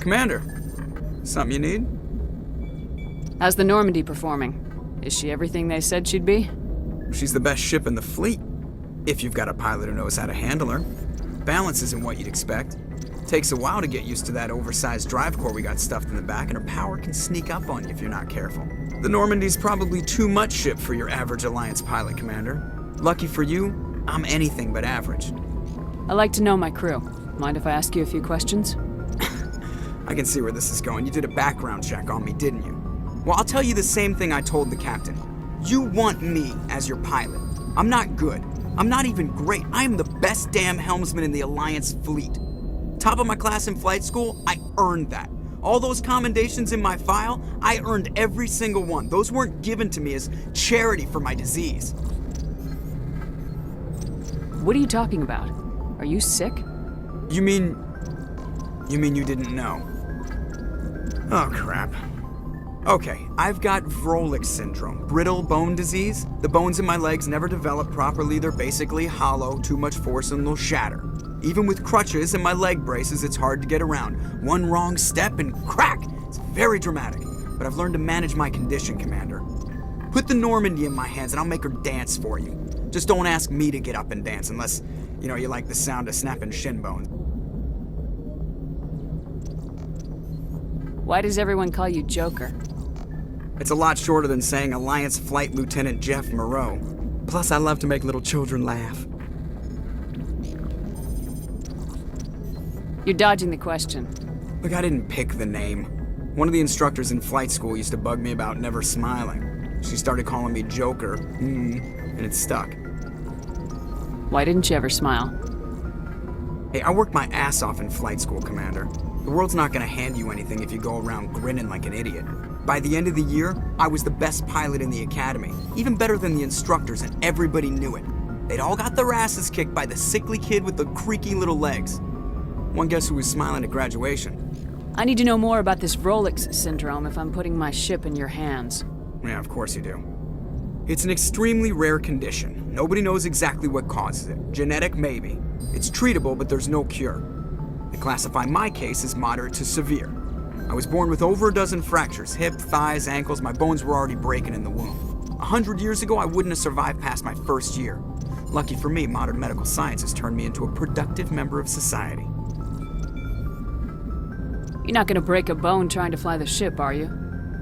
Commander, something you need? How's the Normandy performing? Is she everything they said she'd be? She's the best ship in the fleet, if you've got a pilot who knows how to handle her. Balance isn't what you'd expect. Takes a while to get used to that oversized drive core we got stuffed in the back, and her power can sneak up on you if you're not careful. The Normandy's probably too much ship for your average Alliance pilot, Commander. Lucky for you, I'm anything but average. I like to know my crew. Mind if I ask you a few questions? I can see where this is going. You did a background check on me, didn't you? Well, I'll tell you the same thing I told the captain. You want me as your pilot. I'm not good. I'm not even great. I am the best damn helmsman in the Alliance fleet. Top of my class in flight school, I earned that. All those commendations in my file, I earned every single one. Those weren't given to me as charity for my disease. What are you talking about? Are you sick? You mean you didn't know? Oh, crap. Okay, I've got Vrolik syndrome, brittle bone disease. The bones in my legs never develop properly. They're basically hollow, too much force and they'll shatter. Even with crutches and my leg braces, it's hard to get around. One wrong step and crack! It's very dramatic, but I've learned to manage my condition, Commander. Put the Normandy in my hands and I'll make her dance for you. Just don't ask me to get up and dance unless, you like the sound of snapping shin bones. Why does everyone call you Joker? It's a lot shorter than saying Alliance Flight Lieutenant Jeff Moreau. Plus, I love to make little children laugh. You're dodging the question. Look, I didn't pick the name. One of the instructors in flight school used to bug me about never smiling. She started calling me Joker, and it stuck. Why didn't you ever smile? Hey, I worked my ass off in flight school, Commander. The world's not gonna hand you anything if you go around grinning like an idiot. By the end of the year, I was the best pilot in the academy, even better than the instructors, and everybody knew it. They'd all got their asses kicked by the sickly kid with the creaky little legs. One guess who was smiling at graduation? I need to know more about this Vrolik syndrome if I'm putting my ship in your hands. Yeah, of course you do. It's an extremely rare condition. Nobody knows exactly what causes it. Genetic, maybe. It's treatable, but there's no cure. They classify my case as moderate to severe. I was born with over a dozen fractures, hip, thighs, ankles. My bones were already breaking in the womb. 100 years ago, I wouldn't have survived past my first year. Lucky for me, modern medical science has turned me into a productive member of society. You're not gonna break a bone trying to fly the ship, are you?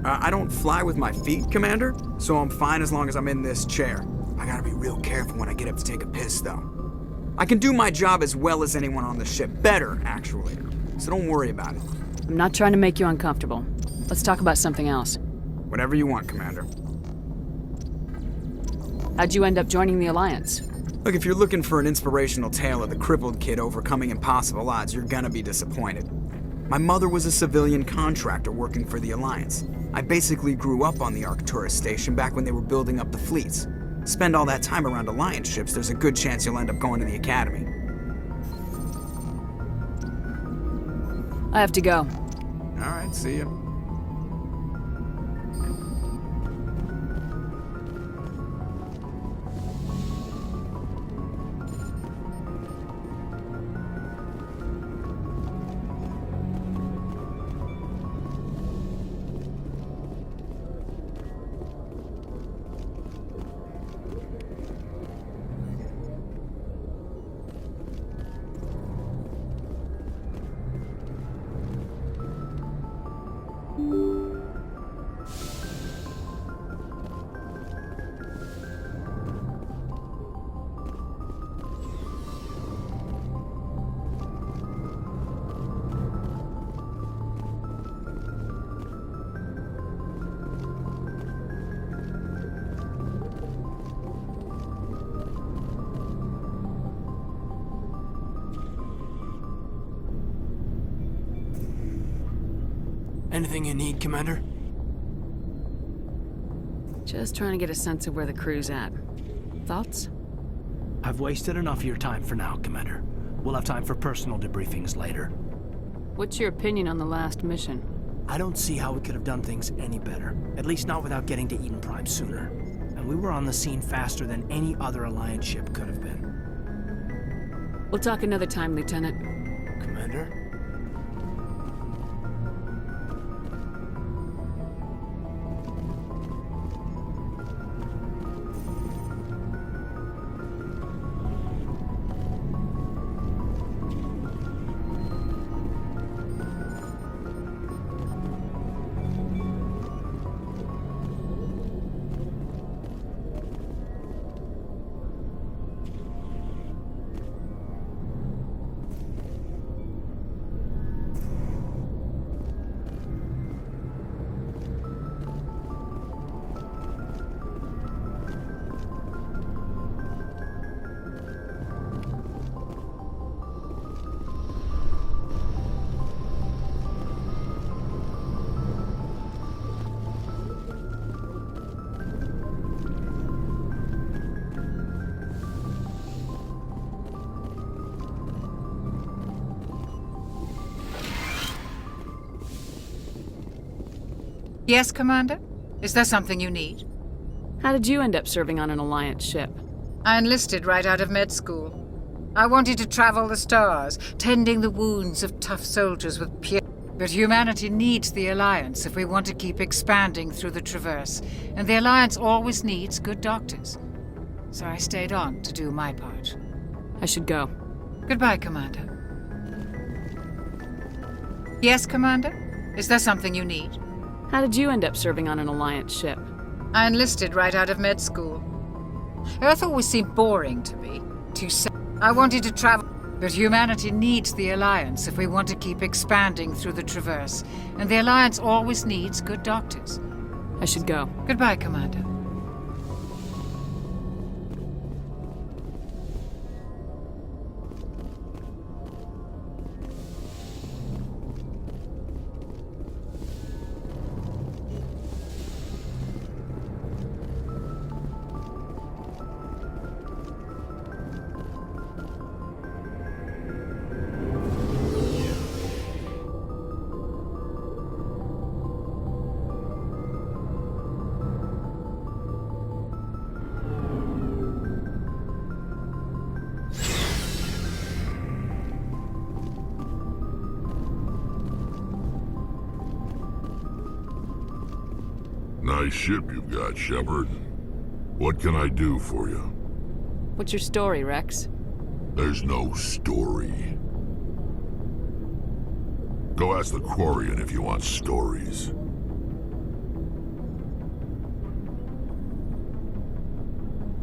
I don't fly with my feet, Commander, so I'm fine as long as I'm in this chair. I gotta be real careful when I get up to take a piss, though. I can do my job as well as anyone on the ship. Better, actually. So don't worry about it. I'm not trying to make you uncomfortable. Let's talk about something else. Whatever you want, Commander. How'd you end up joining the Alliance? Look, if you're looking for an inspirational tale of the crippled kid overcoming impossible odds, you're gonna be disappointed. My mother was a civilian contractor working for the Alliance. I basically grew up on the Arcturus station back when they were building up the fleets. Spend all that time around Alliance ships, there's a good chance you'll end up going to the Academy. I have to go. All right, see ya. Anything you need, Commander? Just trying to get a sense of where the crew's at. Thoughts? I've wasted enough of your time for now, Commander. We'll have time for personal debriefings later. What's your opinion on the last mission? I don't see how we could have done things any better. At least not without getting to Eden Prime sooner. And we were on the scene faster than any other Alliance ship could have been. We'll talk another time, Lieutenant. Commander? Yes, Commander? Is there something you need? How did you end up serving on an Alliance ship? I enlisted right out of med school. I wanted to travel the stars, tending the wounds of tough soldiers with pure... But humanity needs the Alliance if we want to keep expanding through the Traverse, and the Alliance always needs good doctors. So I stayed on to do my part. I should go. Goodbye, Commander. Yes, Commander? Is there something you need? How did you end up serving on an Alliance ship? I enlisted right out of med school. Earth always seemed boring to me. I wanted to travel, but humanity needs the Alliance if we want to keep expanding through the Traverse, and the Alliance always needs good doctors. I should go. Goodbye, Commander. Nice ship you've got, Shepard. What can I do for you? What's your story, Rex? There's no story. Go ask the Quarian if you want stories.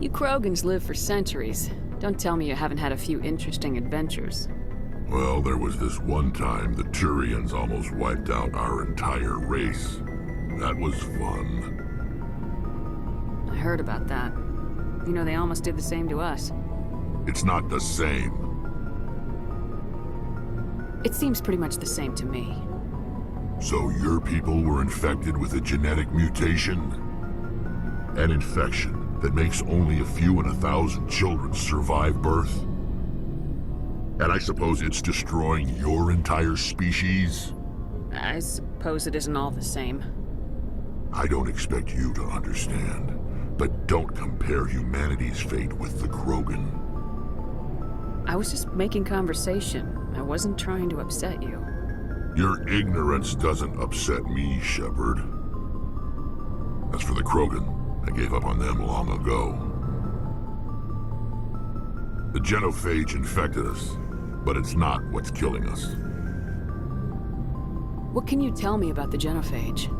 You Krogans live for centuries. Don't tell me you haven't had a few interesting adventures. Well, there was this one time the Turians almost wiped out our entire race. That was fun. I heard about that. You know, they almost did the same to us. It's not the same. It seems pretty much the same to me. So your people were infected with a genetic mutation? An infection that makes only a few in 1,000 children survive birth? And I suppose it's destroying your entire species? I suppose it isn't all the same. I don't expect you to understand, but don't compare humanity's fate with the Krogan. I was just making conversation. I wasn't trying to upset you. Your ignorance doesn't upset me, Shepard. As for the Krogan, I gave up on them long ago. The genophage infected us, but it's not what's killing us. What can you tell me about the genophage?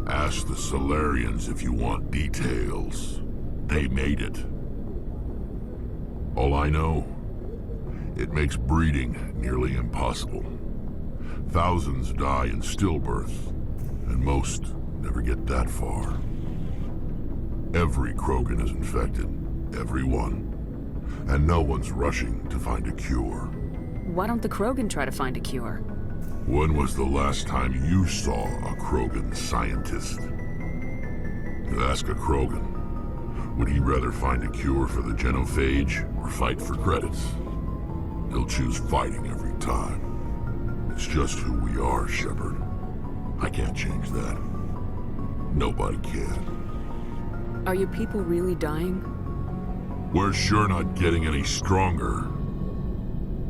Ask the Solarians if you want details. They made it. All I know, it makes breeding nearly impossible. Thousands die in stillbirth, and most never get that far. Every Krogan is infected, every one. And no one's rushing to find a cure. Why don't the Krogan try to find a cure? When was the last time you saw a Krogan scientist? You ask a Krogan, would he rather find a cure for the genophage or fight for credits? He'll choose fighting every time. It's just who we are, Shepard. I can't change that. Nobody can. Are your people really dying? We're sure not getting any stronger.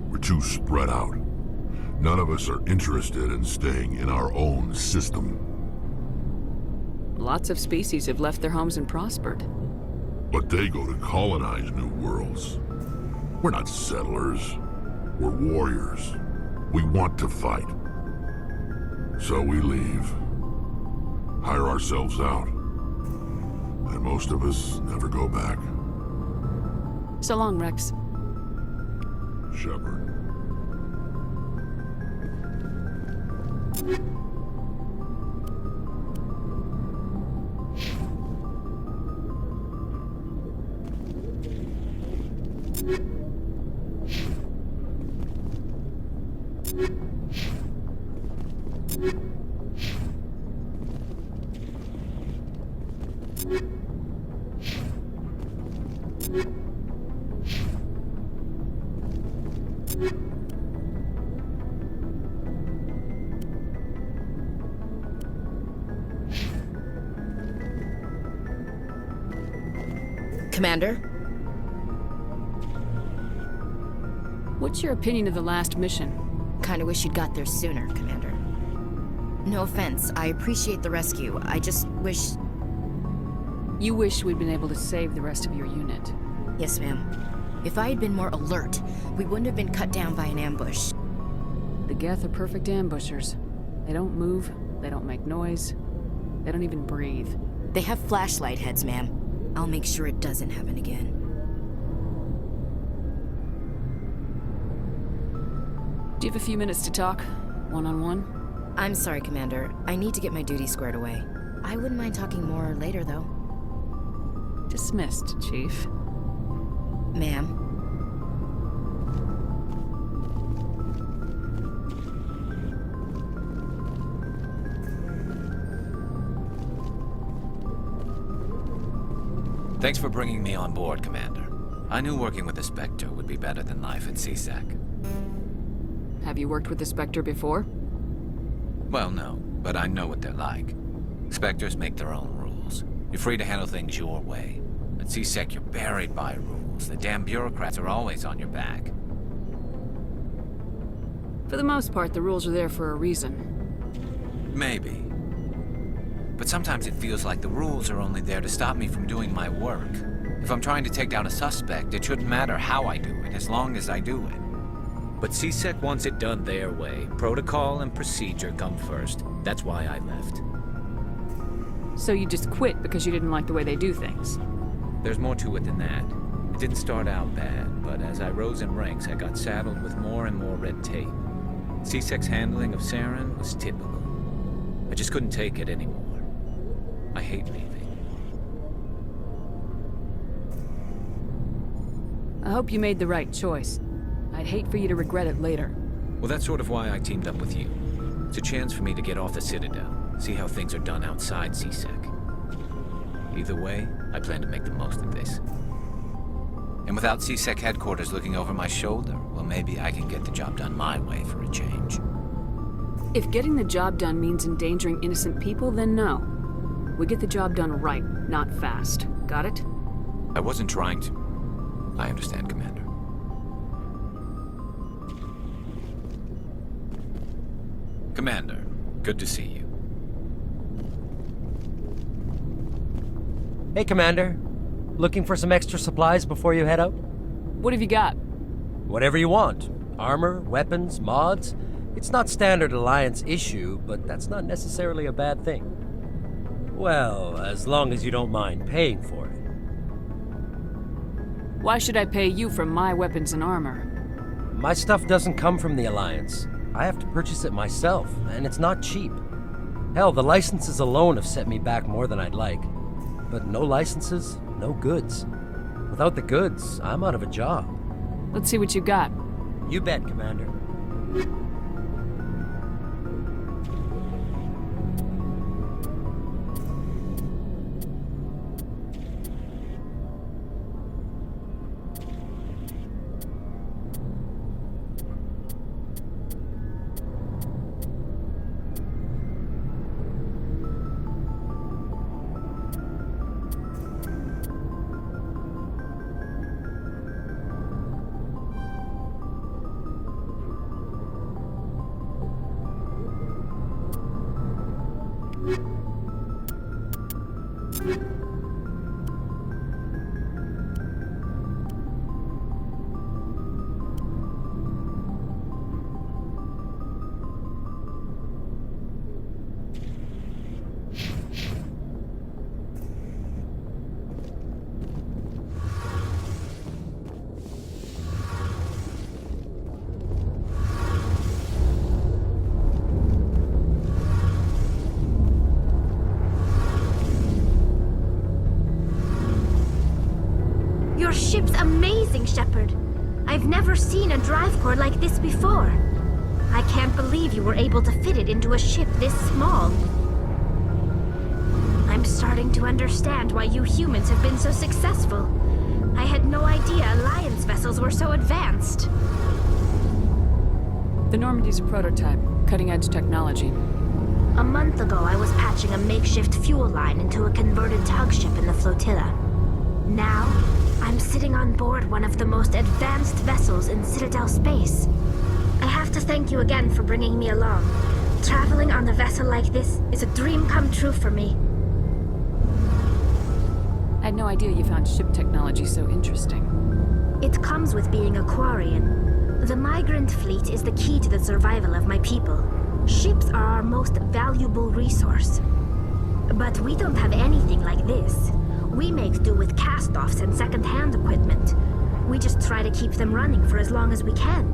We're too spread out. None of us are interested in staying in our own system. Lots of species have left their homes and prospered. But they go to colonize new worlds. We're not settlers. We're warriors. We want to fight. So we leave. Hire ourselves out. And most of us never go back. So long, Rex. Shepard. Commander? What's your opinion of the last mission? Kinda wish you'd got there sooner, Commander. No offense, I appreciate the rescue. I just wish... You wish we'd been able to save the rest of your unit. Yes, ma'am. If I had been more alert, we wouldn't have been cut down by an ambush. The Geth are perfect ambushers. They don't move, they don't make noise, they don't even breathe. They have flashlight heads, ma'am. I'll make sure it doesn't happen again. Do you have a few minutes to talk? One-on-one? I'm sorry, Commander. I need to get my duty squared away. I wouldn't mind talking more later, though. Dismissed, Chief. Ma'am. Thanks for bringing me on board, Commander. I knew working with the Spectre would be better than life at CSEC. Have you worked with the Spectre before? Well, no, but I know what they're like. Spectres make their own rules. You're free to handle things your way. At CSEC, you're buried by rules. The damn bureaucrats are always on your back. For the most part, the rules are there for a reason. Maybe. But sometimes it feels like the rules are only there to stop me from doing my work. If I'm trying to take down a suspect, it shouldn't matter how I do it, as long as I do it. But CSEC wants it done their way. Protocol and procedure come first. That's why I left. So you just quit because you didn't like the way they do things? There's more to it than that. It didn't start out bad, but as I rose in ranks, I got saddled with more and more red tape. CSEC's handling of Saren was typical. I just couldn't take it anymore. I hate leaving. I hope you made the right choice. I'd hate for you to regret it later. Well, that's sort of why I teamed up with you. It's a chance for me to get off the Citadel, see how things are done outside CSEC. Either way, I plan to make the most of this. And without CSEC headquarters looking over my shoulder, well, maybe I can get the job done my way for a change. If getting the job done means endangering innocent people, then no. We get the job done right, not fast. Got it? I wasn't trying to... I understand, Commander. Commander, good to see you. Hey, Commander. Looking for some extra supplies before you head out? What have you got? Whatever you want. Armor, weapons, mods. It's not standard Alliance issue, but that's not necessarily a bad thing. Well, as long as you don't mind paying for it. Why should I pay you for my weapons and armor? My stuff doesn't come from the Alliance. I have to purchase it myself, and it's not cheap. Hell, the licenses alone have set me back more than I'd like. But no licenses, no goods. Without the goods, I'm out of a job. Let's see what you got. You bet, Commander. Your ship's amazing, Shepard. I've never seen a drive core like this before. I can't believe you were able to fit it into a ship this small. I'm starting to understand why you humans have been so successful. I had no idea Alliance vessels were so advanced. The Normandy's a prototype, cutting-edge technology. A month ago, I was patching a makeshift fuel line into a converted tug ship in the flotilla. Now, I'm sitting on board one of the most advanced vessels in Citadel space. I have to thank you again for bringing me along. Traveling on a vessel like this is a dream come true for me. I had no idea you found ship technology so interesting. It comes with being a Quarian. The migrant fleet is the key to the survival of my people. Ships are our most valuable resource. But we don't have anything like this. We make do with cast-offs and second-hand equipment. We just try to keep them running for as long as we can.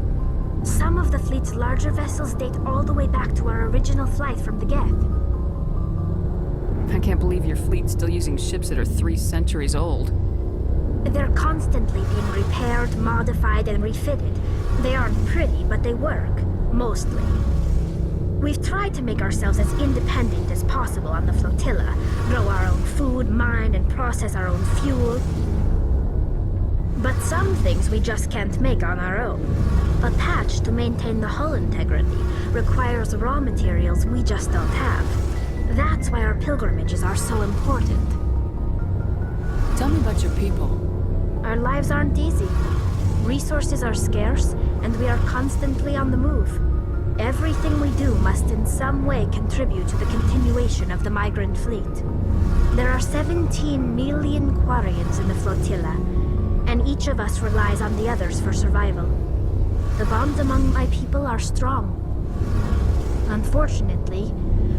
Some of the fleet's larger vessels date all the way back to our original flight from the Geth. I can't believe your fleet's still using ships that are 3 centuries old. They're constantly being repaired, modified, and refitted. They aren't pretty, but they work. Mostly. We've tried to make ourselves as independent as possible on the flotilla, grow our own food, mine, and process our own fuel. But some things we just can't make on our own. A patch to maintain the hull integrity requires raw materials we just don't have. That's why our pilgrimages are so important. Tell me about your people. Our lives aren't easy. Resources are scarce, and we are constantly on the move. Everything we do must in some way contribute to the continuation of the migrant fleet. There are 17 million Quarians in the flotilla, and each of us relies on the others for survival. The bonds among my people are strong. Unfortunately,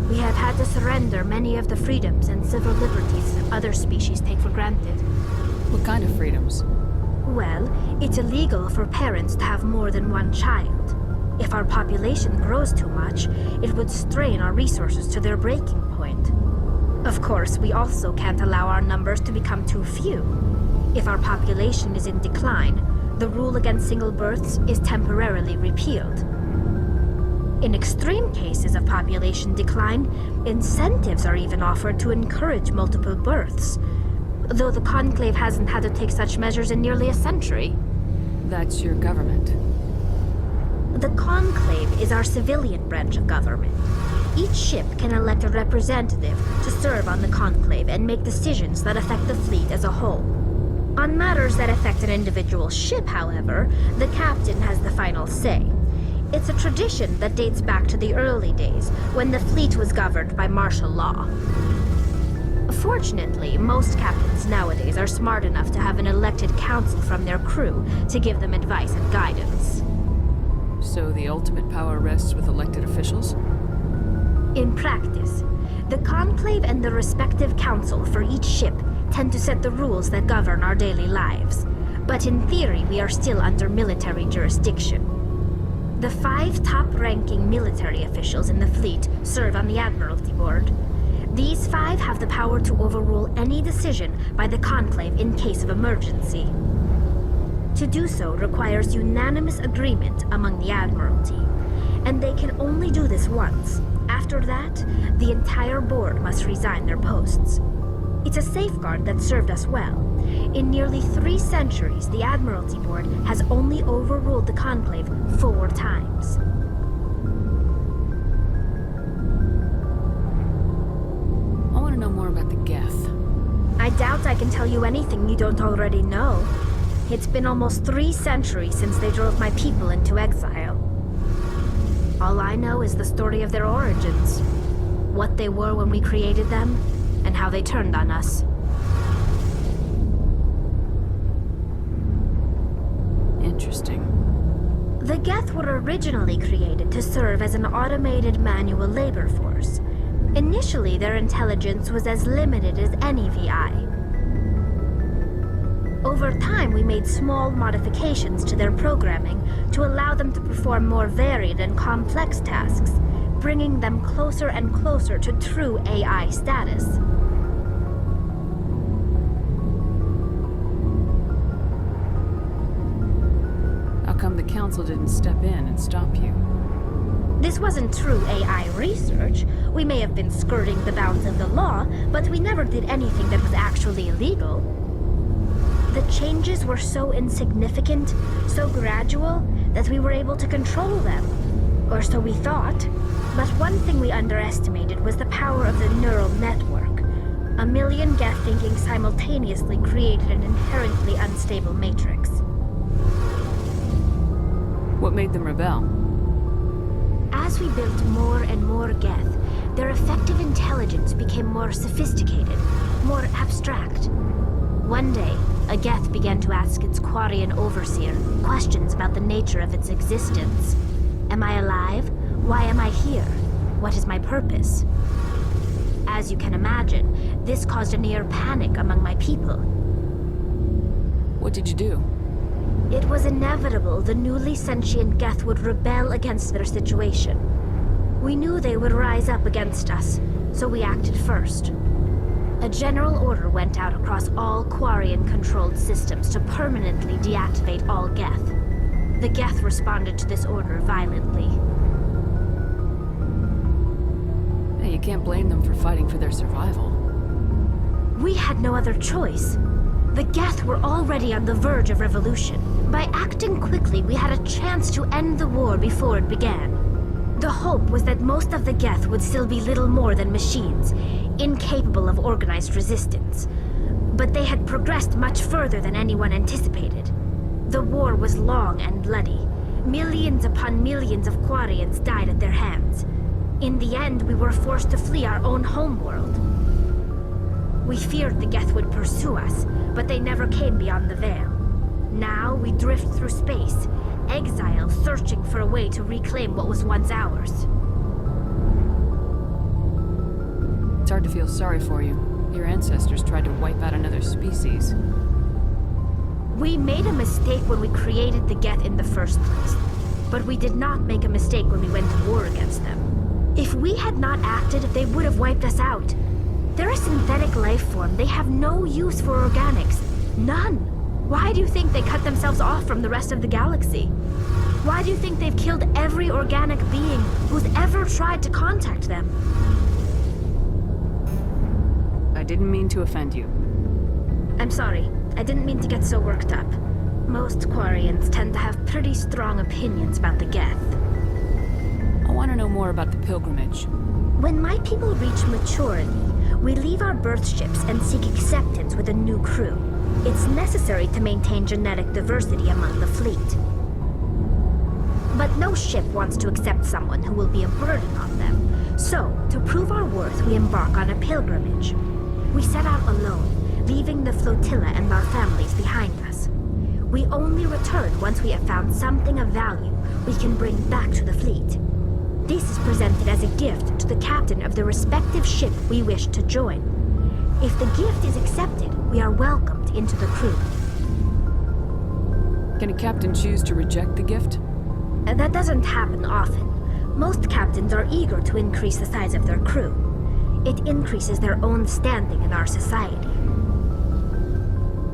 we have had to surrender many of the freedoms and civil liberties other species take for granted. What kind of freedoms? Well, it's illegal for parents to have more than one child. If our population grows too much, it would strain our resources to their breaking point. Of course, we also can't allow our numbers to become too few. If our population is in decline, the rule against single births is temporarily repealed. In extreme cases of population decline, incentives are even offered to encourage multiple births, though the Conclave hasn't had to take such measures in nearly a century. That's your government. The Conclave is our civilian branch of government. Each ship can elect a representative to serve on the Conclave and make decisions that affect the fleet as a whole. On matters that affect an individual ship, however, the captain has the final say. It's a tradition that dates back to the early days, when the fleet was governed by martial law. Fortunately, most captains nowadays are smart enough to have an elected council from their crew to give them advice and guidance. So the ultimate power rests with elected officials? In practice, the Conclave and the respective council for each ship tend to set the rules that govern our daily lives. But in theory, we are still under military jurisdiction. The 5 top-ranking military officials in the fleet serve on the Admiralty Board. These 5 have the power to overrule any decision by the Conclave in case of emergency. To do so requires unanimous agreement among the Admiralty, and they can only do this once. After that, the entire board must resign their posts. It's a safeguard that served us well. In nearly 3 centuries, the Admiralty Board has only overruled the Conclave 4 times. I want to know more about the Geth. I doubt I can tell you anything you don't already know. It's been almost 3 centuries since they drove my people into exile. All I know is the story of their origins, what they were when we created them, and how they turned on us. Interesting. The Geth were originally created to serve as an automated manual labor force. Initially, their intelligence was as limited as any VI. Over time, we made small modifications to their programming to allow them to perform more varied and complex tasks, bringing them closer and closer to true AI status. How come the Council didn't step in and stop you? This wasn't true AI research. We may have been skirting the bounds of the law, but we never did anything that was actually illegal. The changes were so insignificant, so gradual, that we were able to control them. Or so we thought. But one thing we underestimated was the power of the neural network. A million Geth thinking simultaneously created an inherently unstable matrix. What made them rebel? As we built more and more Geth, their effective intelligence became more sophisticated, more abstract. One day, a Geth began to ask its Quarian overseer questions about the nature of its existence. Am I alive? Why am I here? What is my purpose? As you can imagine, this caused a near panic among my people. What did you do? It was inevitable the newly sentient Geth would rebel against their situation. We knew they would rise up against us, so we acted first. A general order went out across all Quarian-controlled systems to permanently deactivate all Geth. The Geth responded to this order violently. Hey, you can't blame them for fighting for their survival. We had no other choice. The Geth were already on the verge of revolution. By acting quickly, we had a chance to end the war before it began. The hope was that most of the Geth would still be little more than machines, incapable of organized resistance. But they had progressed much further than anyone anticipated. The war was long and bloody. Millions upon millions of Quarians died at their hands. In the end, we were forced to flee our own homeworld. We feared the Geth would pursue us, but they never came beyond the Veil. Now we drift through space, exile searching for a way to reclaim what was once ours. It's hard to feel sorry for you. Your ancestors tried to wipe out another species. We made a mistake when we created the Geth in the first place, but we did not make a mistake when we went to war against them. If we had not acted, they would have wiped us out. They're a synthetic life form. They have no use for organics. None. Why do you think they cut themselves off from the rest of the galaxy? Why do you think they've killed every organic being who's ever tried to contact them? I didn't mean to offend you. I'm sorry. I didn't mean to get so worked up. Most Quarians tend to have pretty strong opinions about the Geth. I want to know more about the pilgrimage. When my people reach maturity, we leave our birth ships and seek acceptance with a new crew. It's necessary to maintain genetic diversity among the fleet. But no ship wants to accept someone who will be a burden on them. So, to prove our worth, we embark on a pilgrimage. We set out alone, leaving the flotilla and our families behind us. We only return once we have found something of value we can bring back to the fleet. This is presented as a gift to the captain of the respective ship we wish to join. If the gift is accepted, we are welcomed into the crew. Can a captain choose to reject the gift? That doesn't happen often. Most captains are eager to increase the size of their crew. It increases their own standing in our society.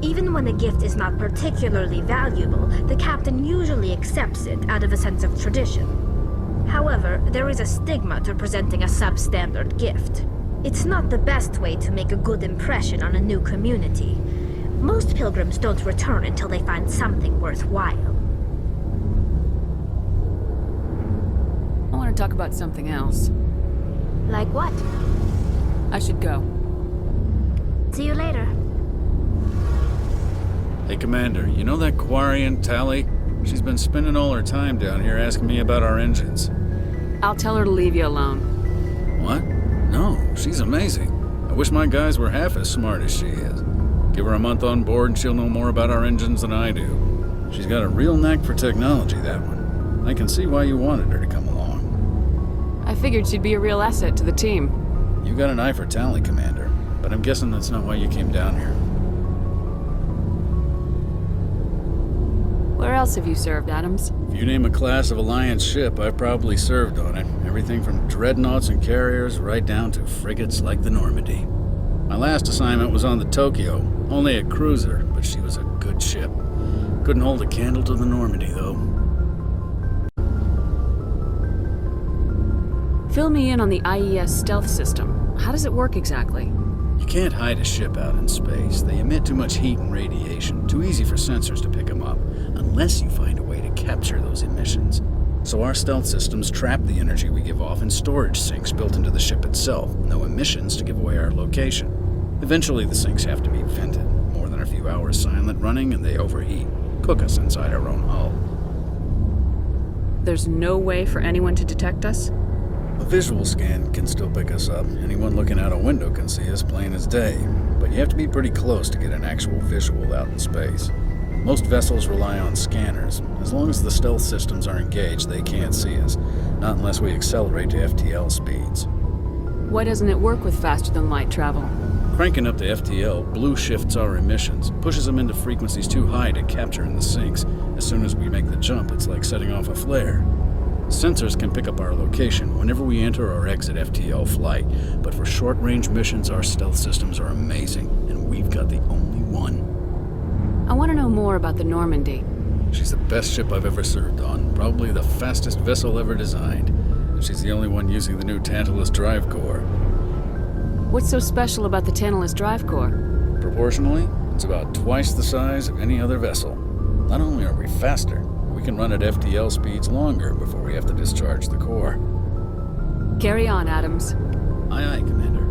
Even when the gift is not particularly valuable, the captain usually accepts it out of a sense of tradition. However, there is a stigma to presenting a substandard gift. It's not the best way to make a good impression on a new community. Most pilgrims don't return until they find something worthwhile. I want to talk about something else. Like what? I should go. See you later. Hey, Commander, you know that Quarian, Tali? She's been spending all her time down here asking me about our engines. I'll tell her to leave you alone. What? No, she's amazing. I wish my guys were half as smart as she is. Give her a month on board and she'll know more about our engines than I do. She's got a real knack for technology, that one. I can see why you wanted her to come along. I figured she'd be a real asset to the team. You got an eye for Tali, Commander, but I'm guessing that's not why you came down here. Where else have you served, Adams? If you name a class of Alliance ship, I've probably served on it. Everything from dreadnoughts and carriers right down to frigates like the Normandy. My last assignment was on the Tokyo, only a cruiser, but she was a good ship. Couldn't hold a candle to the Normandy, though. Fill me in on the IES stealth system. How does it work exactly? You can't hide a ship out in space. They emit too much heat and radiation. Too easy for sensors to pick them up, unless you find a way to capture those emissions. So our stealth systems trap the energy we give off in storage sinks built into the ship itself. No emissions to give away our location. Eventually, the sinks have to be vented. More than a few hours silent running, and they overheat. Cook us inside our own hull. There's no way for anyone to detect us? A visual scan can still pick us up. Anyone looking out a window can see us plain as day. But you have to be pretty close to get an actual visual out in space. Most vessels rely on scanners. As long as the stealth systems are engaged, they can't see us. Not unless we accelerate to FTL speeds. Why doesn't it work with faster-than-light travel? Cranking up to FTL blue shifts our emissions, pushes them into frequencies too high to capture in the sinks. As soon as we make the jump, it's like setting off a flare. Sensors can pick up our location whenever we enter or exit FTL flight, but for short-range missions, our stealth systems are amazing, and we've got the only one. I want to know more about the Normandy. She's the best ship I've ever served on, probably the fastest vessel ever designed. And she's the only one using the new Tantalus drive core. What's so special about the Tantalus drive core? Proportionally, it's about twice the size of any other vessel. Not only are we faster, we can run at FTL speeds longer before we have to discharge the core. Carry on, Adams. Aye, aye, Commander.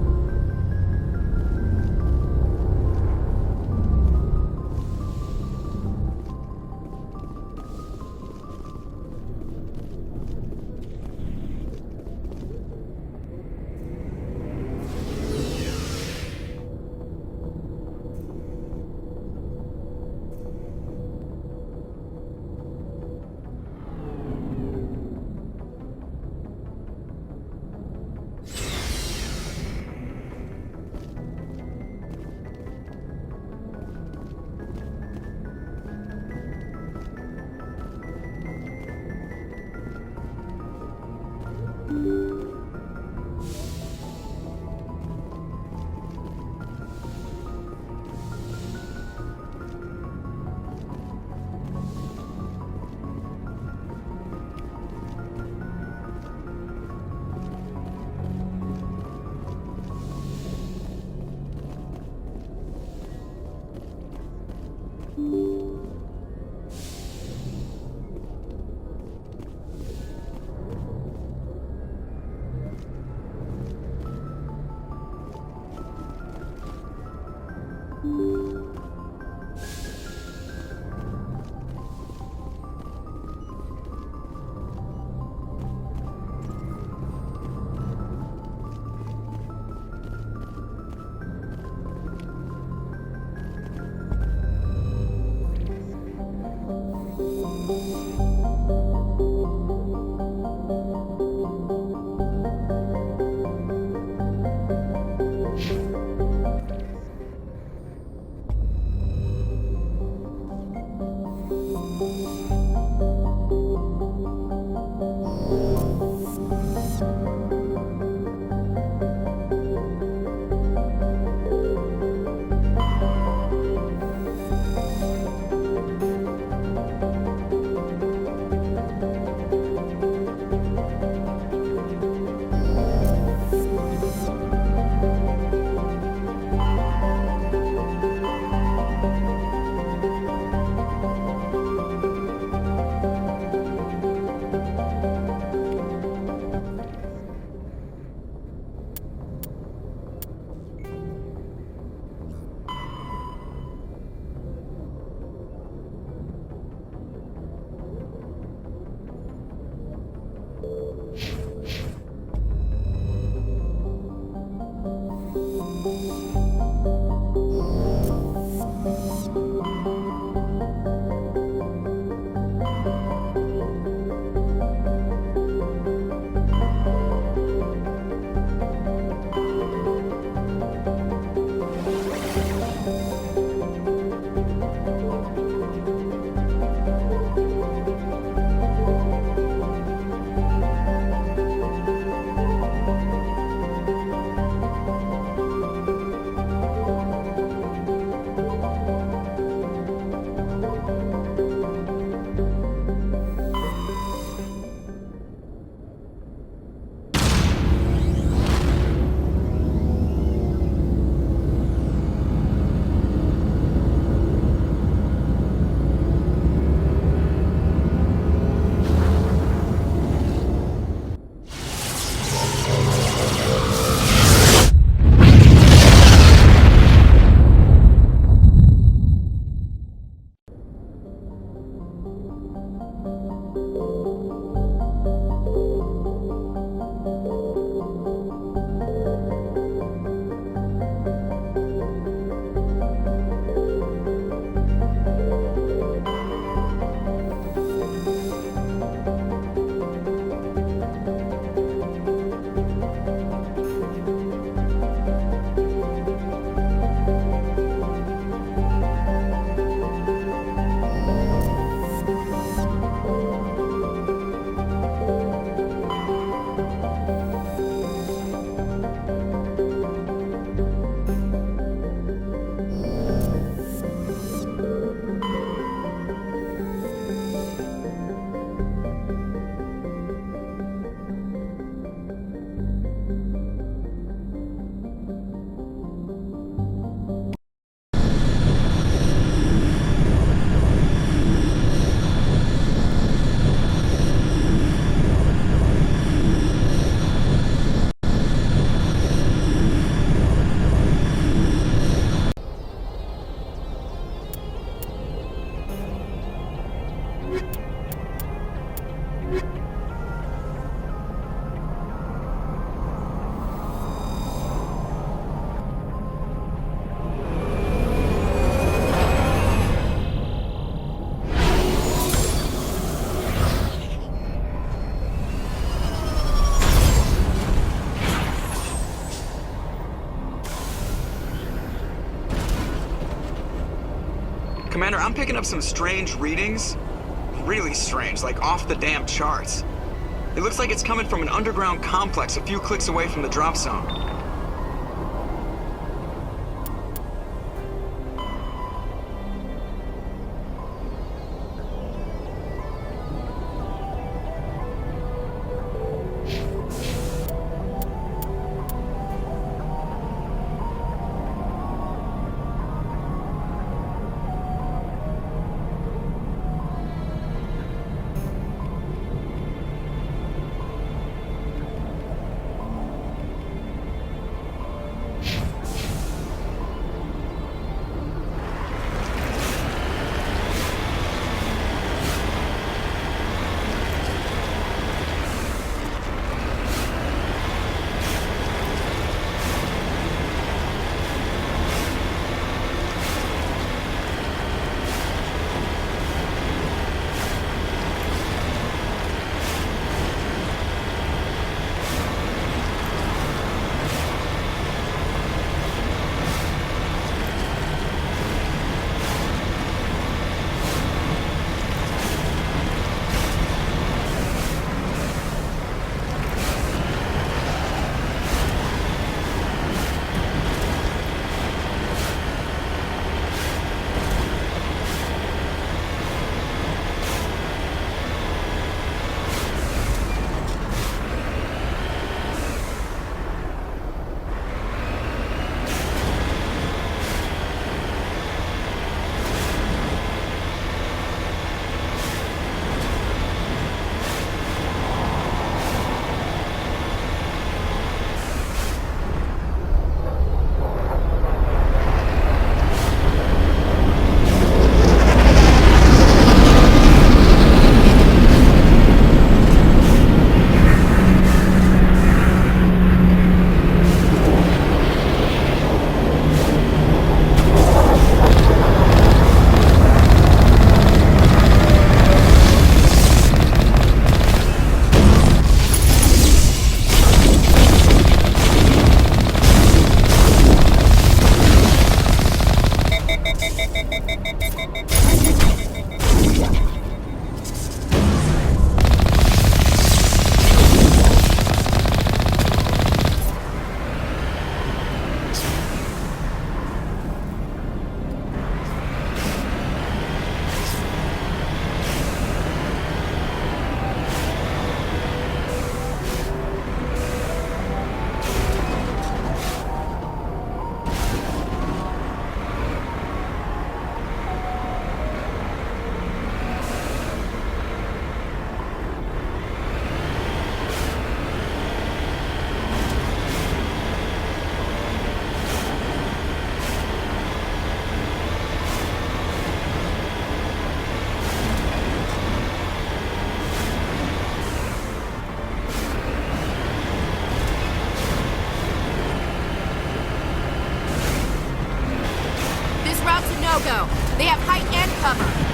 Commander, I'm picking up some strange readings. Really strange, like off the damn charts. It looks like it's coming from an underground complex a few clicks away from the drop zone. They have height and cover.